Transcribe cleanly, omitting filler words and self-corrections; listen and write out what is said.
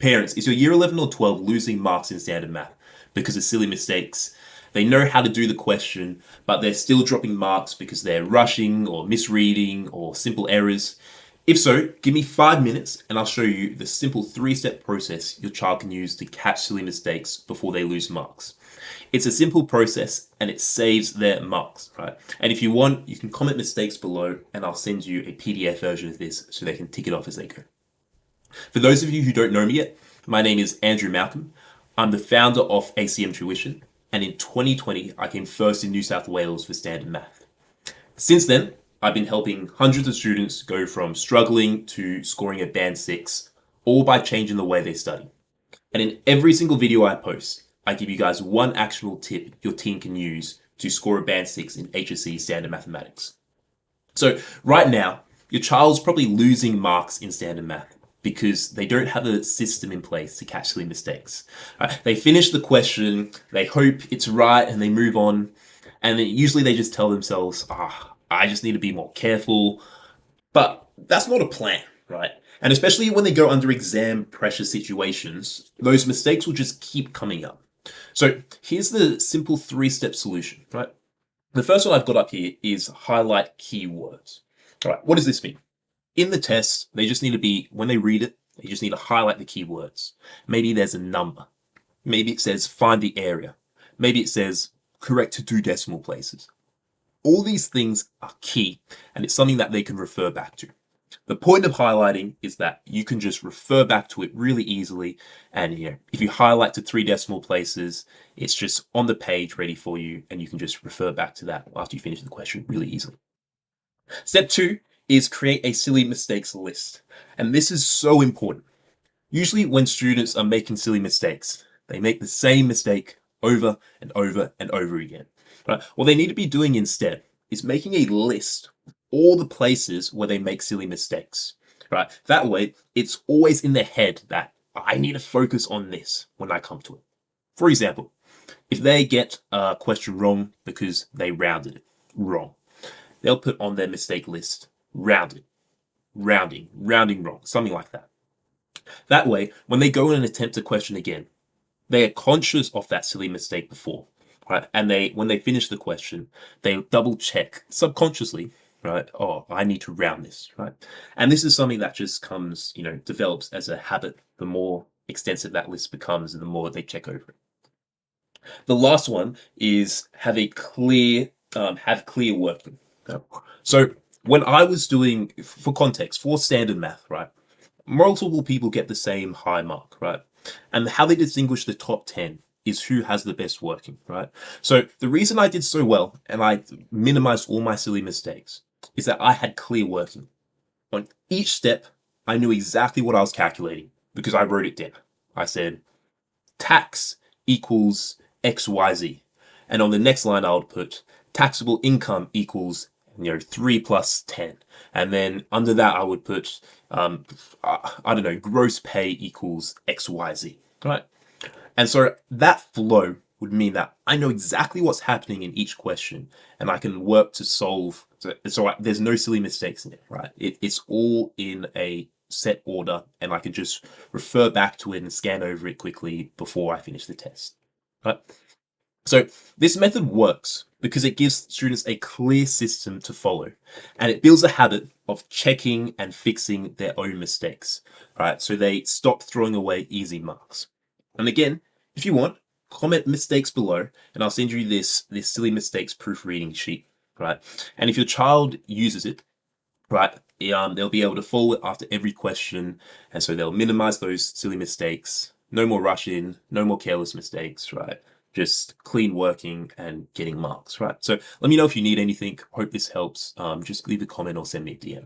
Parents, is your year 11 or 12 losing marks in standard math because of silly mistakes? They know how to do the question, but they're still dropping marks because they're rushing or misreading or simple errors. If so, give me 5 minutes and I'll show you the simple 3-step process your child can use to catch silly mistakes before they lose marks. It's a simple process and it saves their marks, right? And if you want, you can comment mistakes below and I'll send you a PDF version of this so they can tick it off as they go. For those of you who don't know me yet, my name is Andrew Malcolm. I'm the founder of ACM Tuition, and in 2020, I came first in New South Wales for standard math. Since then, I've been helping hundreds of students go from struggling to scoring a band 6, all by changing the way they study. And in every single video I post, I give you guys one actionable tip your team can use to score a band 6 in HSC standard mathematics. So right now, your child's probably losing marks in standard math because they don't have a system in place to catch silly mistakes. They finish the question, they hope it's right, and they move on. And then usually they just tell themselves, I just need to be more careful. But that's not a plan, right? And especially when they go under exam pressure situations, those mistakes will just keep coming up. So here's the simple 3-step solution, right? The first one I've got up here is highlight keywords. All right, what does this mean? In the test, they just need to be, when they read it, they just need to highlight the keywords. Maybe there's a number. Maybe it says find the area. Maybe it says correct to 2 decimal places. All these things are key, and it's something that they can refer back to. The point of highlighting is that you can just refer back to it really easily. And if you highlight to 3 decimal places, it's just on the page ready for you, and you can just refer back to that after you finish the question really easily. Step 2 is create a silly mistakes list. And this is so important. Usually when students are making silly mistakes, they make the same mistake over and over and over again. Right? What they need to be doing instead is making a list of all the places where they make silly mistakes. Right? That way, it's always in their head that I need to focus on this when I come to it. For example, if they get a question wrong because they rounded it wrong, they'll put on their mistake list rounded, rounding wrong, something like that. That way, when they go and attempt a question again, they are conscious of that silly mistake before, right? And when they finish the question, they double check subconsciously, right? Oh, I need to round this, right? And this is something that just comes, develops as a habit. The more extensive that list becomes, the more they check over it. The last one is have clear working. So when I was doing, for context, for standard math, right, multiple people get the same high mark, right? And how they distinguish the top 10 is who has the best working, right? So the reason I did so well and I minimized all my silly mistakes is that I had clear working. On each step, I knew exactly what I was calculating because I wrote it down. I said, tax equals XYZ. And on the next line, I would put taxable income equals 3 plus 10. And then under that, I would put, gross pay equals XYZ, right? And so that flow would mean that I know exactly what's happening in each question and I can work to solve. So there's no silly mistakes in it, right? It's all in a set order and I can just refer back to it and scan over it quickly before I finish the test, right? So this method works because it gives students a clear system to follow and it builds a habit of checking and fixing their own mistakes, right? So they stop throwing away easy marks. And again, if you want, comment mistakes below and I'll send you this silly mistakes proofreading sheet, right? And if your child uses it, right, they'll be able to follow it after every question. And so they'll minimize those silly mistakes. No more rushing, no more careless mistakes, right? Just clean working and getting marks, right? So let me know if you need anything. Hope this helps. Just leave a comment or send me a DM.